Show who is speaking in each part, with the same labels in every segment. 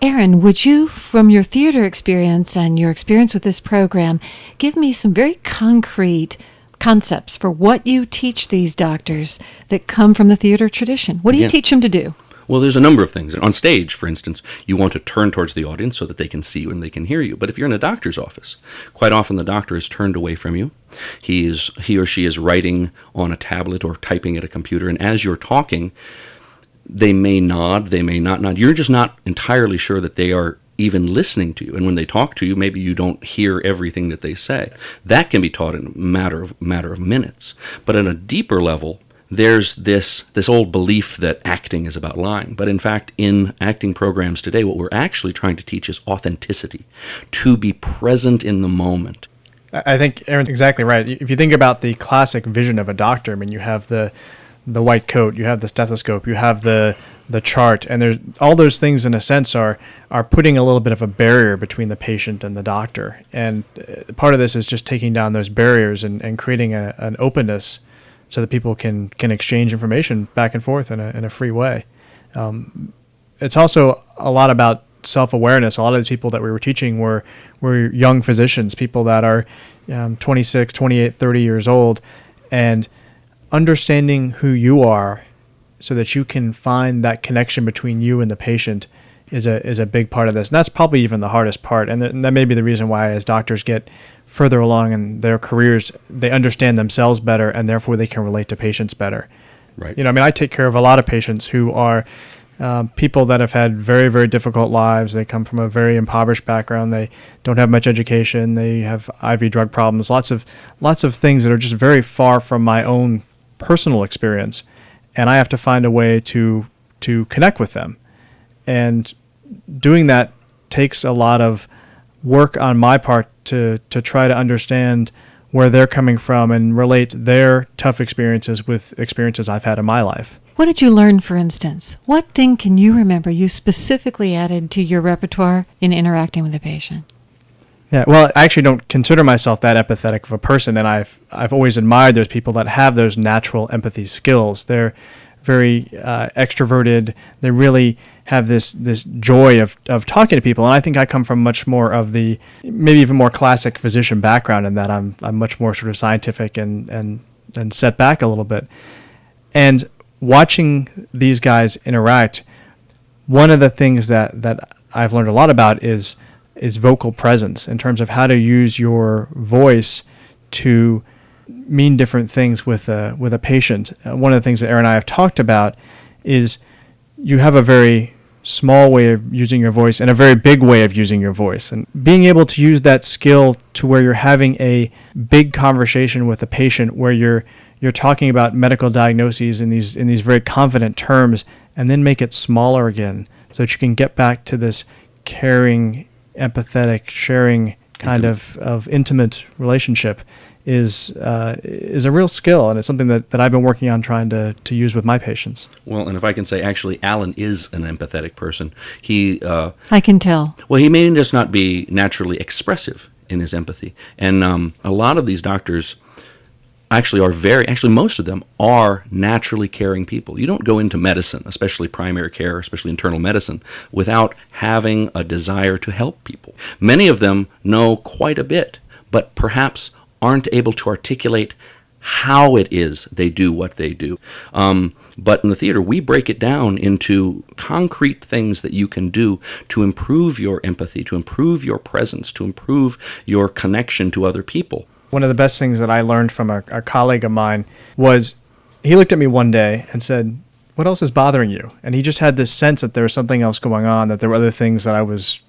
Speaker 1: Aaron, would you, from your theater experience and your experience with this program, give me some very concrete concepts for what you teach these doctors that come from the theater tradition? What do you teach them to do?
Speaker 2: Well, there's a number of things. On stage, for instance, you want to turn towards the audience so that they can see you and they can hear you. But if you're in a doctor's office, quite often the doctor is turned away from you. He or she is writing on a tablet or typing at a computer, and as you're talking, they may nod, they may not nod. You're just not entirely sure that they are even listening to you. And when they talk to you, maybe you don't hear everything that they say. That can be taught in a matter of minutes. But at a deeper level, there's this old belief that acting is about lying. But in fact, in acting programs today, what we're actually trying to teach is authenticity, to be present in the moment.
Speaker 3: I think Aaron's exactly right. If you think about the classic vision of a doctor, I mean, you have the white coat, you have the stethoscope, you have the chart, and there's all those things in a sense are putting a little bit of a barrier between the patient and the doctor. And part of this is just taking down those barriers and creating an openness so that people can exchange information back and forth in a free way. It's also a lot about self-awareness. A lot of these people that we were teaching were young physicians, people that are 26, 28, 30 years old, and understanding who you are so that you can find that connection between you and the patient is a big part of this. And that's probably even the hardest part. And that may be the reason why as doctors get further along in their careers, they understand themselves better and therefore they can relate to patients better.
Speaker 2: Right.
Speaker 3: You know, I mean, I take care of a lot of patients who are people that have had very, very difficult lives. They come from a very impoverished background. They don't have much education. They have IV drug problems, lots of things that are just very far from my own personal experience. And I have to find a way to connect with them. And doing that takes a lot of work on my part to try to understand where they're coming from and relate their tough experiences with experiences I've had in my life.
Speaker 1: What did you learn, for instance? What thing can you remember you specifically added to your repertoire in interacting with a patient?
Speaker 3: Yeah, well, I actually don't consider myself that empathetic of a person, and I've always admired those people that have those natural empathy skills. They're very extroverted. They really have this joy of talking to people, and I think I come from much more of the maybe even more classic physician background in that I'm much more sort of scientific and set back a little bit. And watching these guys interact, one of the things that I've learned a lot about is vocal presence in terms of how to use your voice to mean different things with a patient. One of the things that Aaron and I have talked about is you have a very small way of using your voice and a very big way of using your voice. And being able to use that skill to where you're having a big conversation with a patient where you're talking about medical diagnoses in these very confident terms and then make it smaller again so that you can get back to this caring, empathetic, sharing kind of intimate relationship is a real skill, and it's something that I've been working on trying to use with my patients. Well,
Speaker 2: and if I can say, actually, Alan is an empathetic person.
Speaker 1: I can tell.
Speaker 2: Well, he may just not be naturally expressive in his empathy. And a lot of these doctors actually most of them are naturally caring people. You don't go into medicine, especially primary care, especially internal medicine, without having a desire to help people. Many of them know quite a bit, but perhaps aren't able to articulate how it is they do what they do. But in the theater, we break it down into concrete things that you can do to improve your empathy, to improve your presence, to improve your connection to other people.
Speaker 3: One of the best things that I learned from a colleague of mine was he looked at me one day and said, "What else is bothering you?" And he just had this sense that there was something else going on, that there were other things that I was,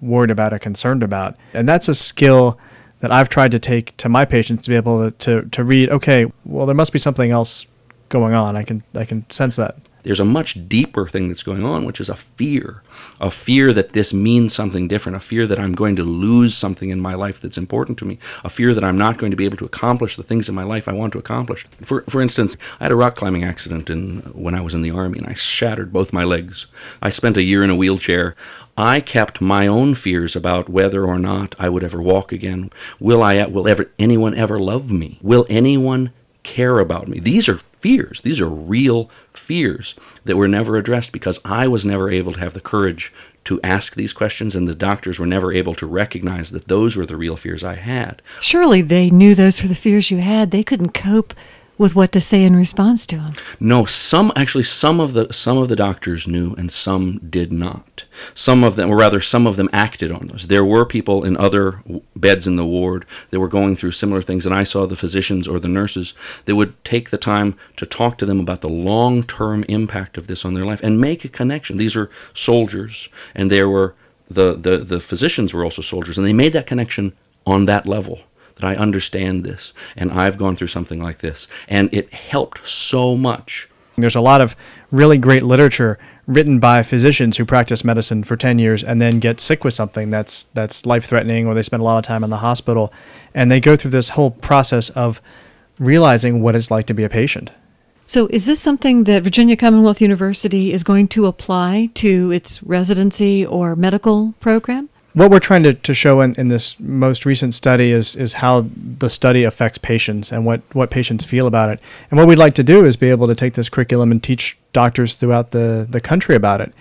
Speaker 3: worried about or concerned about. And that's a skill that I've tried to take to my patients to be able to read, okay, well, there must be something else going on. I can sense that.
Speaker 2: There's a much deeper thing that's going on, which is a fear that this means something different, a fear that I'm going to lose something in my life that's important to me, a fear that I'm not going to be able to accomplish the things in my life I want to accomplish. For instance, I had a rock climbing accident when I was in the Army, and I shattered both my legs. I spent a year in a wheelchair. I kept my own fears about whether or not I would ever walk again. Will anyone ever love me? Will anyone care about me? These are fears. These are real fears that were never addressed because I was never able to have the courage to ask these questions, and the doctors were never able to recognize that those were the real fears I had.
Speaker 1: Surely they knew those were the fears you had. They couldn't cope with what to say in response to them.
Speaker 2: No, some of the doctors knew, and some did not. Some of them acted on those. There were people in other beds in the ward that were going through similar things, and I saw the physicians or the nurses that would take the time to talk to them about the long-term impact of this on their life and make a connection. These are soldiers, and there were the physicians were also soldiers, and they made that connection on that level. That I understand this, and I've gone through something like this, and it helped so much.
Speaker 3: There's a lot of really great literature written by physicians who practice medicine for 10 years and then get sick with something that's life-threatening, or they spend a lot of time in the hospital, and they go through this whole process of realizing what it's like to be a patient.
Speaker 1: So is this something that Virginia Commonwealth University is going to apply to its residency or medical program?
Speaker 3: What we're trying to show in this most recent study is how the study affects patients and what patients feel about it. And what we'd like to do is be able to take this curriculum and teach doctors throughout the country about it.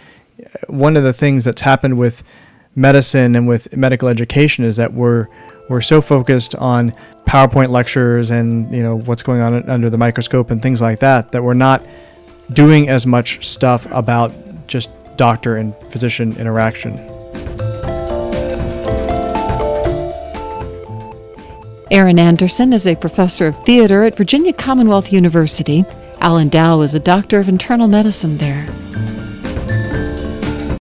Speaker 3: One of the things that's happened with medicine and with medical education is that we're so focused on PowerPoint lectures and what's going on under the microscope and things like that we're not doing as much stuff about just doctor and physician interaction.
Speaker 1: Aaron Anderson is a professor of theater at Virginia Commonwealth University. Alan Dow is a doctor of internal medicine there.